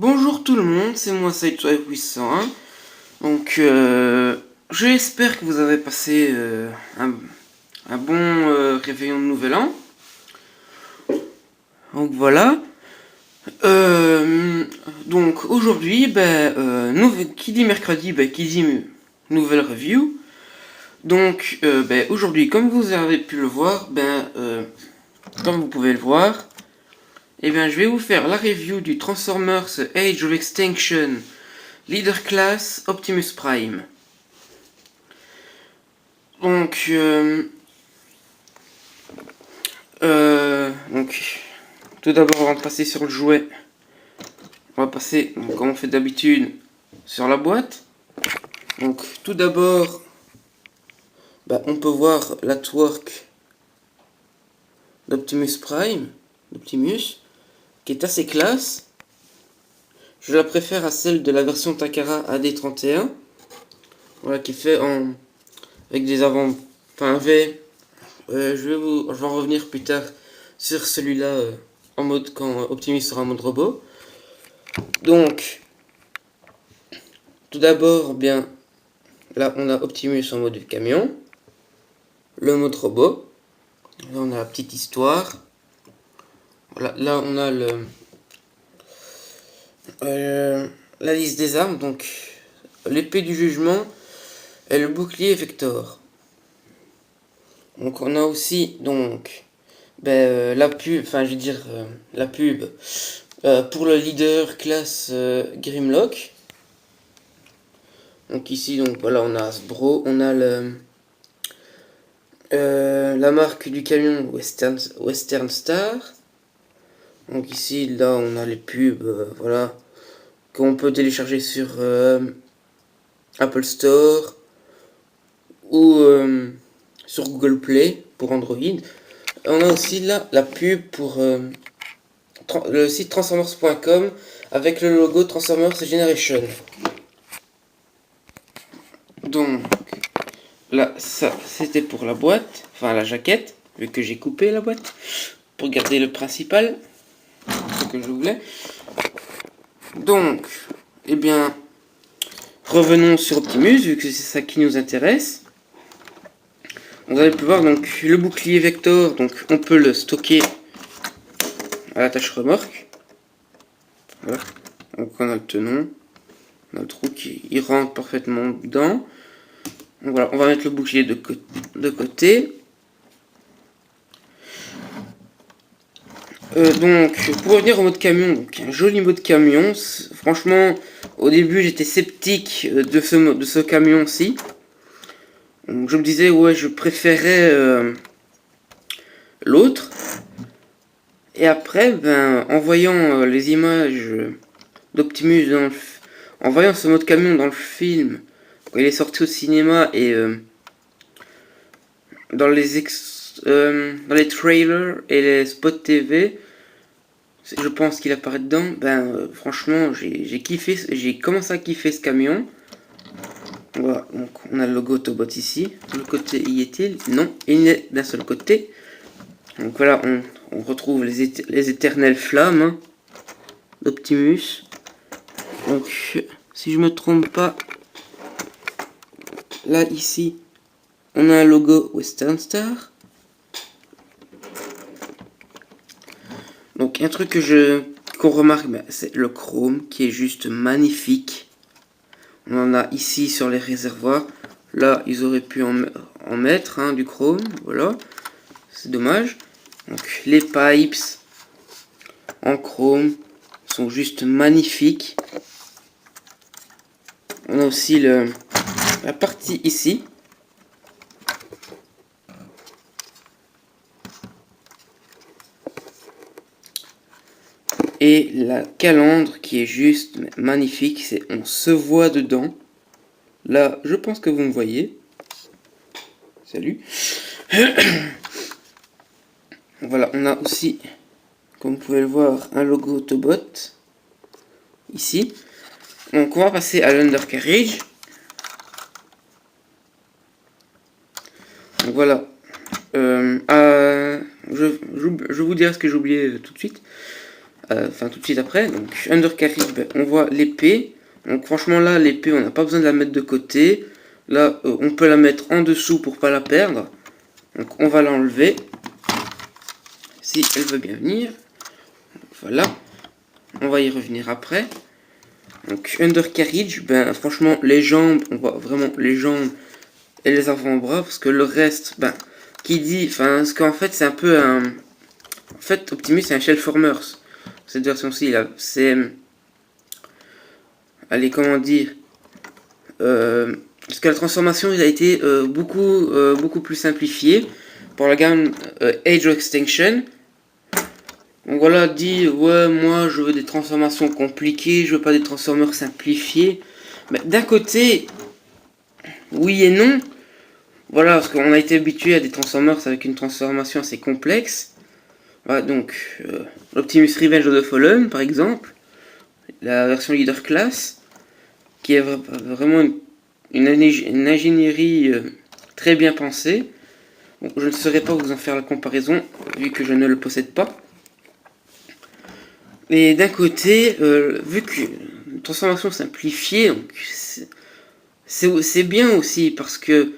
Bonjour tout le monde, c'est moi Sideswipe 801. Donc j'espère que vous avez passé un bon réveillon de nouvel an. Donc voilà. Donc aujourd'hui, qui dit mercredi, qui dit nouvelle review. Donc aujourd'hui, comme vous avez pu le voir, comme vous pouvez le voir, je vais vous faire la review du Transformers Age of Extinction Leader Class Optimus Prime. Donc, tout d'abord, avant de passer sur le jouet, on va passer, comme on fait d'habitude, sur la boîte. Donc, tout d'abord, on peut voir la twerk d'Optimus Prime, qui est assez classe. Je la préfère à celle de la version Takara AD31, voilà, qui est fait avec des avant, enfin V. Je vais en revenir plus tard sur celui-là en mode quand Optimus sera en mode robot. Donc, tout d'abord, là on a Optimus en mode camion, le mode robot. Là on a la petite histoire. Voilà, là on a la liste des armes, donc l'épée du jugement et le bouclier Vector. Donc on a aussi la pub, la pub pour le leader classe Grimlock. Donc ici voilà, on a Hasbro, on a la marque du camion Western Star. Donc ici là on a les pubs voilà, qu'on peut télécharger sur Apple Store ou sur Google Play pour Android. On a aussi là la pub pour le site transformers.com avec le logo Transformers Generation. Donc là, ça c'était pour la boîte, enfin la jaquette, vu que j'ai coupé la boîte pour garder le principal, ce que je voulais. Donc, revenons sur Optimus, vu que c'est ça qui nous intéresse. Vous avez pu voir donc le bouclier Vector, donc on peut le stocker à l'attache remorque. Voilà. Donc on a le tenon, on a le trou qui rentre parfaitement dedans. Donc voilà, on va mettre le bouclier de côté. Donc pour revenir au mode camion, donc un joli mode camion. Franchement, au début j'étais sceptique de ce camion-ci. Donc je me disais ouais, je préférais l'autre. Et après, en voyant les images d'Optimus en voyant ce mode camion dans le film, quand il est sorti au cinéma et dans les trailers et les spots TV, je pense qu'il apparaît dedans. Franchement, j'ai kiffé, j'ai commencé à kiffer ce camion. Voilà, donc on a le logo Autobot ici. De l'autre côté, y est-il? Non, il n'est d'un seul côté. Donc voilà, on retrouve les éternelles flammes d'Optimus. Donc, si je me trompe pas, là ici, on a un logo Western Star. Donc un truc qu'on remarque, c'est le chrome qui est juste magnifique. On en a ici sur les réservoirs. Là, ils auraient pu en mettre du chrome. Voilà, c'est dommage. Donc les pipes en chrome sont juste magnifiques. On a aussi la partie ici. Et la calandre qui est juste magnifique, on se voit dedans. Là, je pense que vous me voyez. Salut. Voilà, on a aussi, comme vous pouvez le voir, un logo Autobot. Ici. Donc on va passer à l'undercarriage. Donc voilà. Je vous dirai ce que j'ai oublié tout de suite. enfin tout de suite après. Donc undercarriage, ben, on voit l'épée. Donc franchement là, l'épée, on n'a pas besoin de la mettre de côté. Là, on peut la mettre en dessous pour pas la perdre. Donc on va l'enlever. Si elle veut bien venir. Voilà. On va y revenir après. Donc undercarriage, ben franchement les jambes, on voit vraiment les jambes et les avant-bras. Parce que le reste, ben, qui dit, enfin, parce qu'en fait c'est un peu un... En fait Optimus c'est un Shellformers. Cette version-ci, là, c'est... Allez, comment dire, parce que la transformation il a été beaucoup plus simplifiée pour la gamme Age of Extinction. Donc voilà, dit ouais, moi je veux des transformations compliquées, je veux pas des transformers simplifiés. Mais d'un côté, oui et non. Voilà, parce qu'on a été habitué à des transformers avec une transformation assez complexe. Voilà, donc l'Optimus Revenge of the Fallen par exemple, la version Leader Class, qui est vraiment une ingénierie très bien pensée. Bon, je ne saurais pas vous en faire la comparaison, vu que je ne le possède pas. Et d'un côté, vu que une transformation simplifiée, c'est bien aussi, parce que,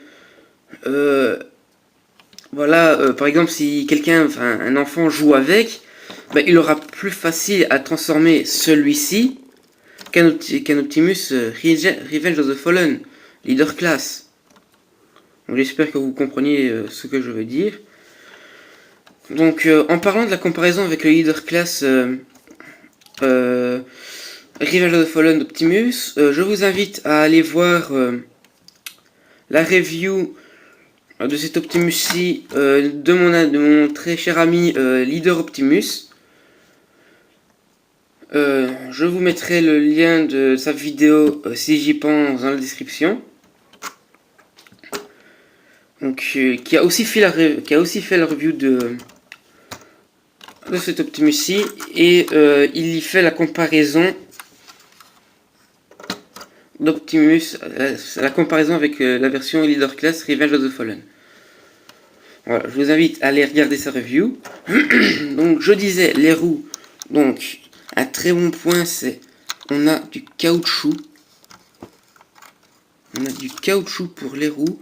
voilà, par exemple, si quelqu'un, enfin un enfant joue avec, ben, il aura plus facile à transformer celui-ci qu'un Optimus Revenge of the Fallen, Leader Class. Donc j'espère que vous compreniez ce que je veux dire. Donc en parlant de la comparaison avec le Leader Class Revenge of the Fallen d'Optimus, je vous invite à aller voir la review de cet Optimus-ci de mon très cher ami Leader Optimus. Je vous mettrai le lien de sa vidéo si j'y pense dans la description. Donc, qui a aussi fait la review de cet Optimus-ci, et il y fait la comparaison d'Optimus, la comparaison avec la version Leader Class Revenge of the Fallen. Voilà, je vous invite à aller regarder sa review. Donc je disais, les roues, donc un très bon point, c'est on a du caoutchouc. On a du caoutchouc pour les roues.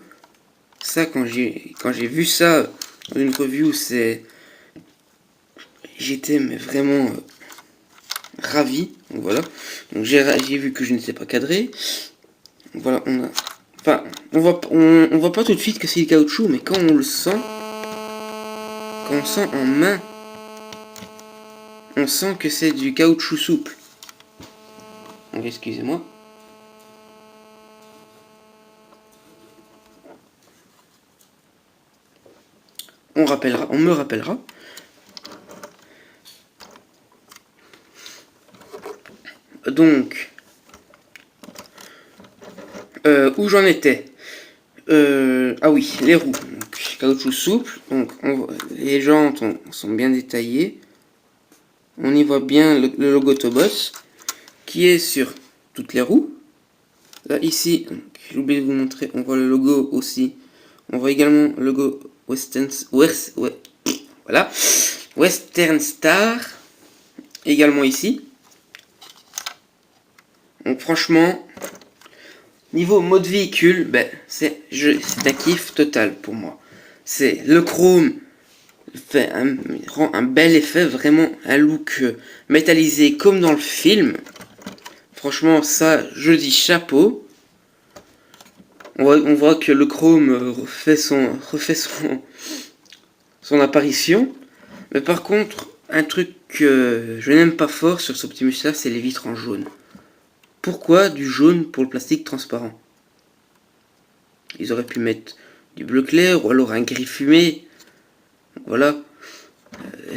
Ça, quand j'ai vu ça dans une review, j'étais mais vraiment ravi. Donc voilà. Donc j'ai vu que je n'étais pas cadré. Donc voilà, on voit pas tout de suite que c'est du caoutchouc, mais quand on le sent, quand on sent en main, on sent que c'est du caoutchouc souple. Donc excusez-moi. On me rappellera. Donc, où j'en étais, ah oui, les roues. Donc, caoutchouc souple. Donc, les jantes sont bien détaillées. On y voit bien le logo Autobots qui est sur toutes les roues. Là, ici, j'ai oublié de vous montrer, on voit le logo aussi. On voit également le logo Western Star, également ici. Donc franchement, niveau mode véhicule, ben, c'est un kiff total pour moi. C'est le chrome rend un bel effet, vraiment un look métallisé comme dans le film. Franchement, ça, je dis chapeau. On voit que le chrome refait son apparition. Mais par contre, un truc que je n'aime pas fort sur ce Optimus là, c'est les vitres en jaune. Pourquoi du jaune pour le plastique transparent? Ils auraient pu mettre du bleu clair ou alors un gris fumé. Voilà.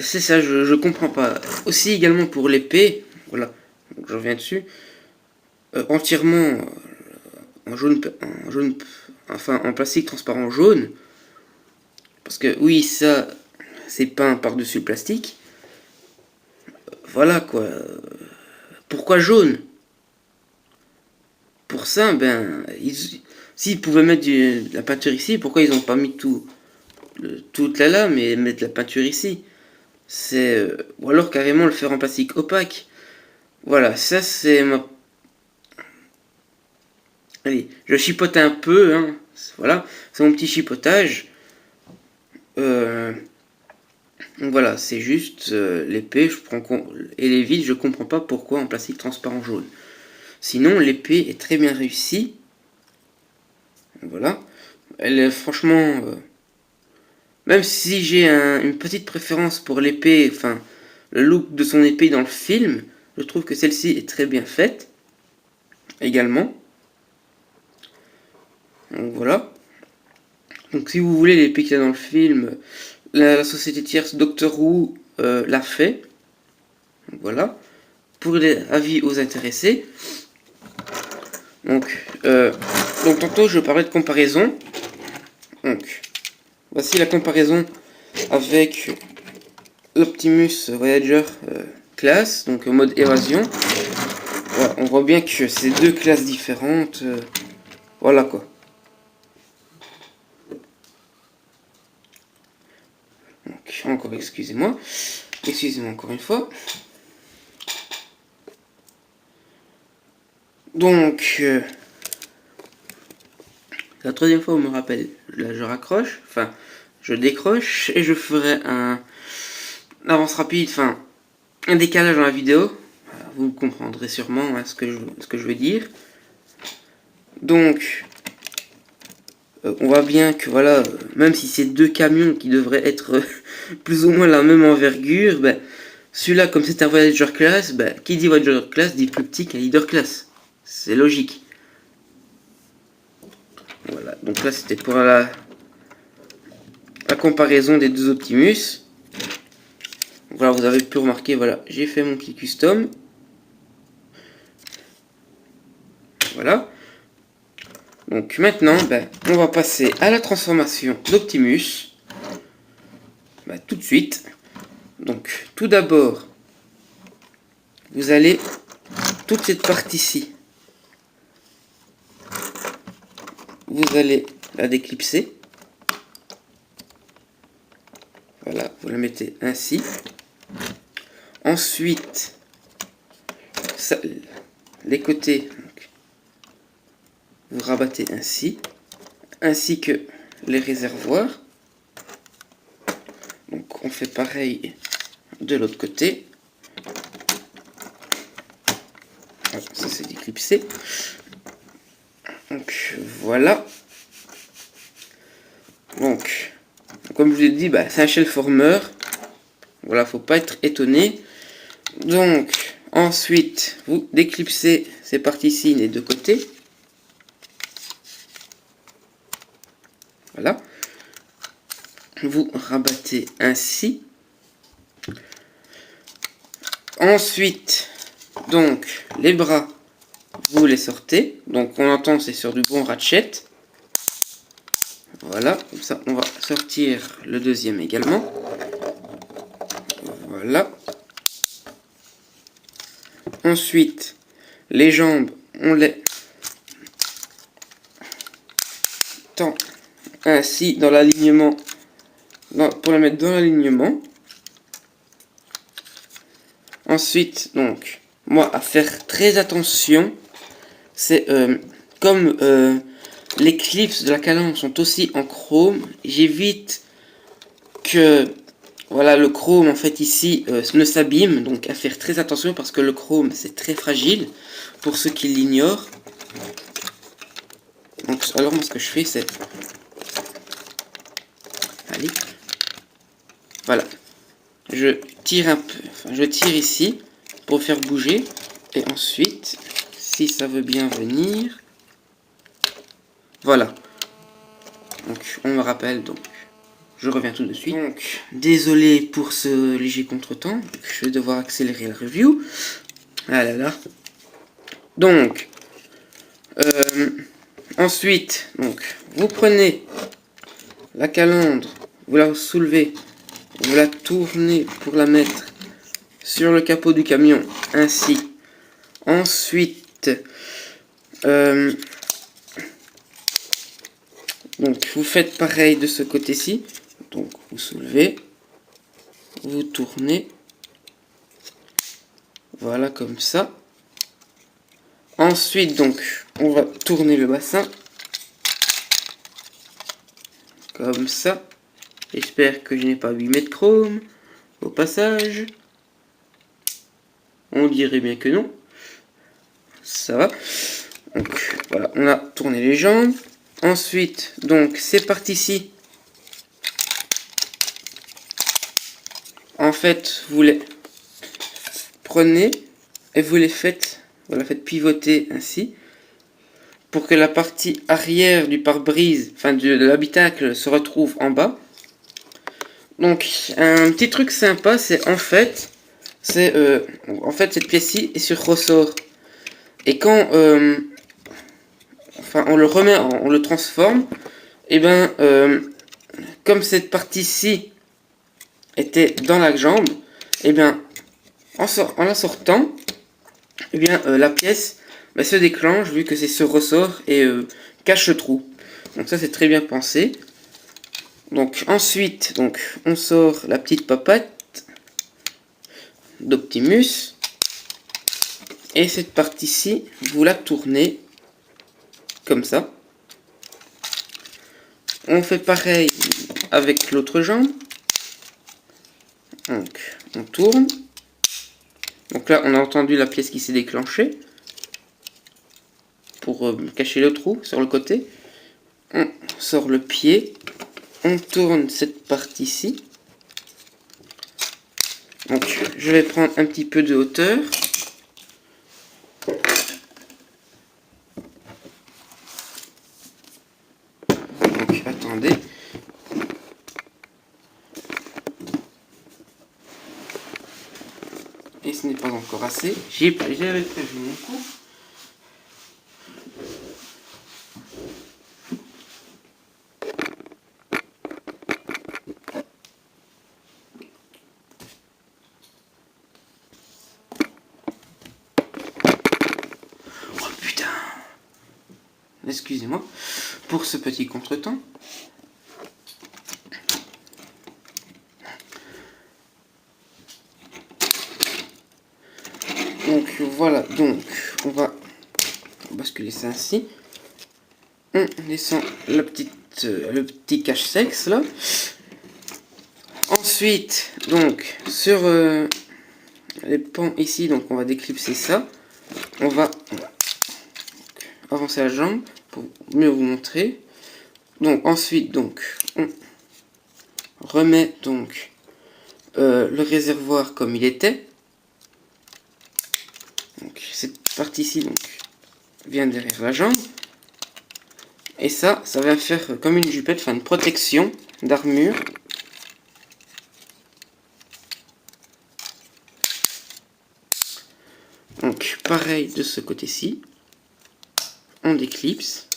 C'est ça, je comprends pas. Aussi également pour l'épée. Voilà. Donc, je reviens dessus. Entièrement en jaune, enfin en plastique transparent jaune. Parce que oui, ça, c'est peint par-dessus le plastique. Voilà quoi. Pourquoi jaune? Pour ça, ben, s'ils pouvaient mettre de la peinture ici, pourquoi ils n'ont pas mis toute la lame et mettre la peinture ici? ou alors carrément le faire en plastique opaque. Voilà, ça c'est ma... Allez, je chipote un peu, hein. Voilà, c'est mon petit chipotage. Donc voilà, c'est juste l'épée, et les vis, je comprends pas pourquoi en plastique transparent jaune. Sinon, l'épée est très bien réussie. Voilà. Elle est franchement... même si j'ai une petite préférence pour l'épée, enfin, le look de son épée dans le film, je trouve que celle-ci est très bien faite. Également. Donc voilà. Donc si vous voulez l'épée qu'il y a dans le film, la société tierce Doctor Who l'a fait. Donc voilà. Pour les avis aux intéressés. Donc tantôt je parlais de comparaison. Donc voici la comparaison avec l'Optimus Voyager classe, donc en mode évasion. Voilà, on voit bien que c'est deux classes différentes. Voilà quoi. Donc encore excusez-moi. Excusez-moi encore une fois. Donc la troisième fois on me rappelle, là je raccroche, enfin je décroche et je ferai un avance rapide, enfin un décalage dans la vidéo. Vous comprendrez sûrement hein, ce que je veux dire. Donc on voit bien que voilà, même si c'est deux camions qui devraient être plus ou moins la même envergure, ben, celui-là comme c'est un Voyager class, ben, qui dit Voyager class dit plus petit qu'un Leader class. C'est logique. Voilà, donc là c'était pour la comparaison des deux Optimus. Voilà, vous avez pu remarquer, voilà, j'ai fait mon petit custom. Voilà. Donc maintenant, ben, on va passer à la transformation d'Optimus. Ben, tout de suite. Donc tout d'abord, vous allez toute cette partie-ci, vous allez la déclipser. Voilà, vous la mettez ainsi. Ensuite, ça, les côtés, donc, vous rabattez ainsi que les réservoirs. Donc on fait pareil de l'autre côté. Ça c'est déclipsé. Donc voilà. Donc comme je vous ai dit, bah, c'est un shell former. Voilà, faut pas être étonné. Donc ensuite vous déclipsez ces parties-ci des deux côtés. Voilà. Vous rabattez ainsi. Ensuite, donc les bras, vous les sortez. Donc on entend c'est sur du bon ratchet. Voilà, comme ça on va sortir le deuxième également. Voilà. Ensuite, les jambes, on les tend ainsi dans l'alignement, pour la mettre dans l'alignement. Ensuite, donc, moi, à faire très attention, c'est comme les clips de la calandre sont aussi en chrome, j'évite que voilà, le chrome en fait ici ne s'abîme, donc à faire très attention parce que le chrome c'est très fragile pour ceux qui l'ignorent. Donc alors moi ce que je fais c'est, allez, voilà, je tire un peu, enfin je tire ici pour faire bouger et ensuite si ça veut bien venir, voilà. Donc on me rappelle, donc je reviens tout de suite. Donc désolé pour ce léger contretemps, je vais devoir accélérer la review. Ah là là. Donc ensuite, donc vous prenez la calandre, vous la soulevez, vous la tournez pour la mettre sur le capot du camion, ainsi. Ensuite, donc vous faites pareil de ce côté-ci. Donc vous soulevez. vous tournez. Voilà, comme ça. Ensuite, donc, on va tourner le bassin. Comme ça. J'espère que je n'ai pas abîmé de chrome au passage. On dirait bien que non. Ça va. Donc, voilà, on a tourné les jambes. Ensuite, donc, ces parties-ci, en fait, vous les prenez et vous les faites, voilà, faites pivoter ainsi pour que la partie arrière du pare-brise, enfin de l'habitacle, se retrouve en bas. Donc, un petit truc sympa, c'est en fait cette pièce-ci est sur ressort. Et quand on le remet, on le transforme, et ben comme cette partie-ci était dans la jambe, et bien en la sortant, et bien la pièce se déclenche vu que c'est ce ressort et cache le trou. Donc ça c'est très bien pensé. Donc ensuite, donc on sort la petite papette d'Optimus et cette partie-ci, vous la tournez comme ça. On fait pareil avec l'autre jambe. Donc on tourne. Donc là on a entendu la pièce qui s'est déclenchée pour cacher le trou sur le côté. On sort le pied. On tourne cette partie-ci. Donc je vais prendre un petit peu de hauteur. Donc attendez. Et ce n'est pas encore assez. J'avais prévu mon coup. Oh putain. Excusez-moi pour ce petit contretemps. Donc voilà, donc on va basculer ça ainsi. On descend le petit cache-sexe là. Ensuite, donc sur les pans ici, donc on va déclipser ça. On va avancer la jambe pour mieux vous montrer. Donc ensuite, donc on remet donc le réservoir comme il était. Donc cette partie-ci donc vient derrière la jambe. Et ça va faire comme une jupette, enfin une protection d'armure. Donc pareil de ce côté-ci. On déclipse.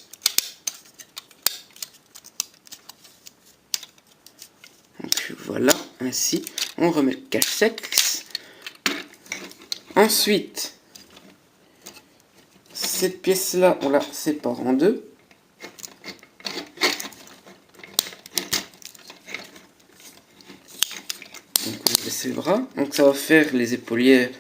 Donc voilà, ainsi. On remet le cache-sexe. Ensuite, cette pièce-là, on la sépare en deux. Donc on va baisser le bras. Donc ça va faire les épaulettes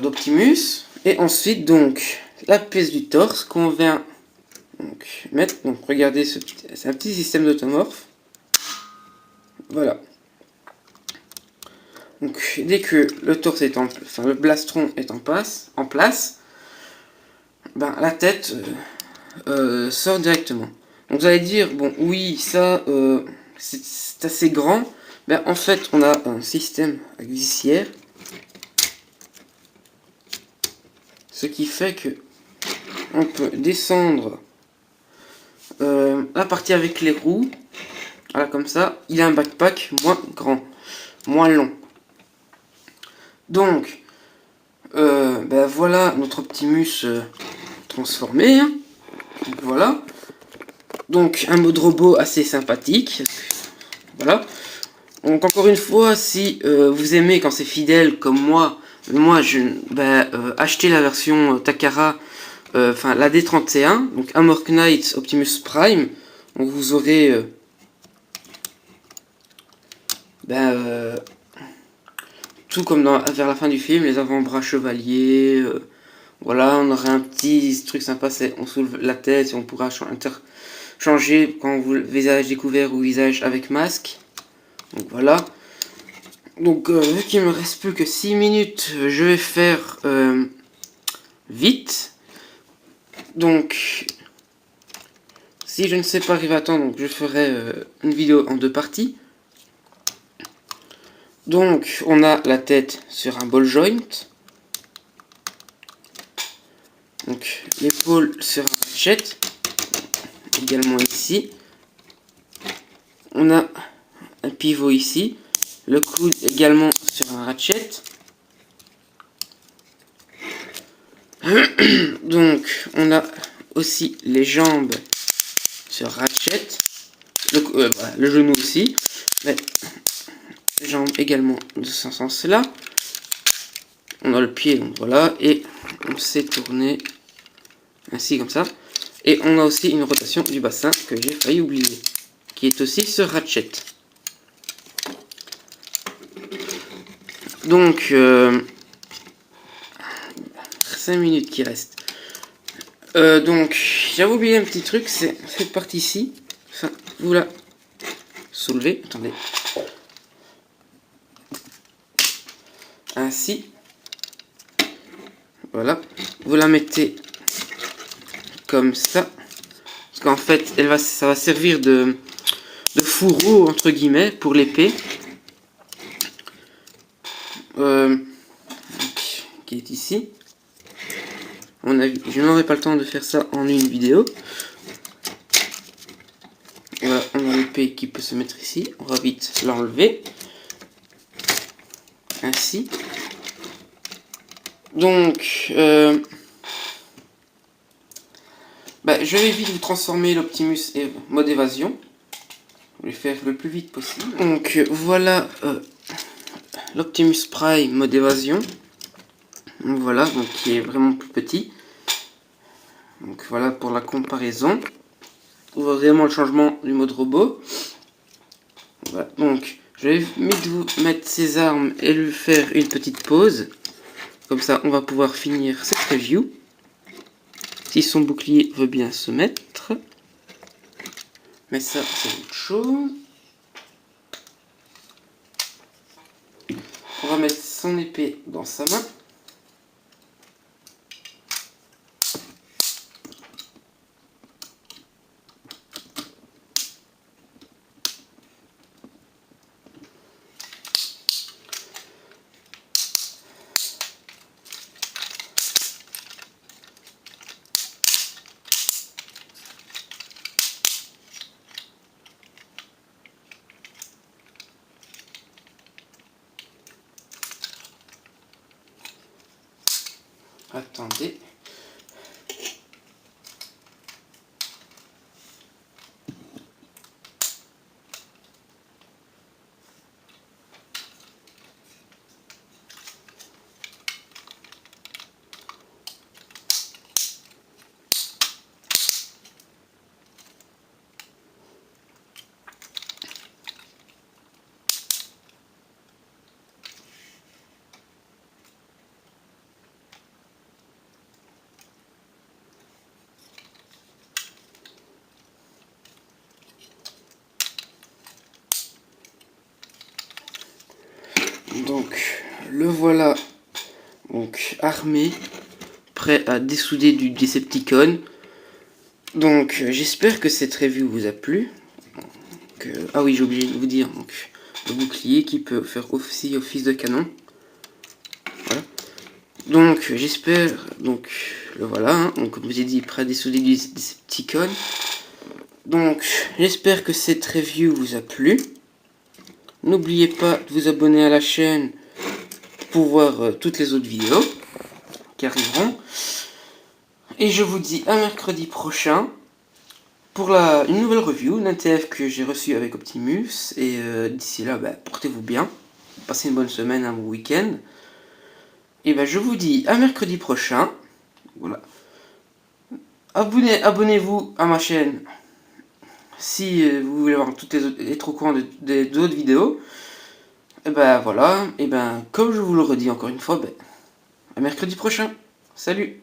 d'Optimus. Et ensuite donc la pièce du torse qu'on vient donc mettre. Donc regardez, c'est un petit système d'automorphe. Voilà. Donc dès que le torse est le blastron est en place, ben la tête sort directement. Donc vous allez dire bon oui ça c'est assez grand. Ben en fait on a un système à glissière, ce qui fait que on peut descendre la partie avec les roues. Voilà, comme ça il a un backpack moins grand, moins long. Donc ben voilà notre Optimus transformé. Hein. Donc, voilà. Donc un mode robot assez sympathique. Voilà. Donc encore une fois, si vous aimez quand c'est fidèle comme moi achetez la version Takara, la D31, donc Armor Knight Optimus Prime. Donc vous aurez tout comme vers la fin du film, les avant-bras chevaliers. Voilà, on aurait un petit truc sympa, c'est on soulève la tête et on pourra changer quand vous visage découvert ou visage avec masque. Donc voilà. Donc vu qu'il me reste plus que 6 minutes, je vais faire vite. Donc si je ne sais pas arriver à temps, donc je ferai une vidéo en 2 parties. Donc on a la tête sur un ball joint. Donc l'épaule sur un ratchet. Également ici. On a un pivot ici. Le coude également sur un ratchet. Donc on a aussi les jambes sur ratchet. Le genou aussi. Mais les jambes également de ce sens-là. On a le pied, donc voilà. Et on s'est tourné ainsi comme ça. Et on a aussi une rotation du bassin que j'ai failli oublier. Qui est aussi sur ratchet. Donc 5 minutes qui restent. Donc j'avais oublié un petit truc, c'est cette partie-ci. Enfin, vous la soulevez. Attendez. Ainsi. Voilà. Vous la mettez comme ça. Parce qu'en fait, ça va servir de fourreau, entre guillemets, pour l'épée. Qui est ici. Je n'aurai pas le temps de faire ça en une vidéo. Voilà, on a l'épée qui peut se mettre ici. On va vite l'enlever. Ainsi. Donc, je vais vite vous transformer l'Optimus mode évasion. Je vais faire le plus vite possible. Donc, voilà l'Optimus Prime mode évasion. Donc, voilà, donc qui est vraiment plus petit. Donc, voilà pour la comparaison. On voit vraiment le changement du mode robot. Voilà, donc, je vais vous mettre ses armes et lui faire une petite pause. Comme ça, on va pouvoir finir cette review. Si son bouclier veut bien se mettre. Mais ça, c'est autre chose. On va mettre son épée dans sa main. Attendez. Donc, le voilà donc armé, prêt à dessouder du Decepticon. Donc, j'espère que cette review vous a plu. Ah oui, j'ai oublié de vous dire, donc, le bouclier qui peut faire aussi office de canon. Voilà. Donc, j'espère, donc, le voilà, hein, donc, comme je vous ai dit, prêt à dessouder du Decepticon. Donc, j'espère que cette review vous a plu. N'oubliez pas de vous abonner à la chaîne pour voir toutes les autres vidéos qui arriveront. Et je vous dis à mercredi prochain pour une nouvelle review d'un TF que j'ai reçu avec Optimus. Et d'ici là, portez-vous bien. Passez une bonne semaine, un bon week-end. Et je vous dis à mercredi prochain. Voilà. Abonnez-vous à ma chaîne si vous voulez voir toutes les autres, être au courant des autres vidéos. Et ben voilà, et ben comme je vous le redis encore une fois, ben, à mercredi prochain. Salut!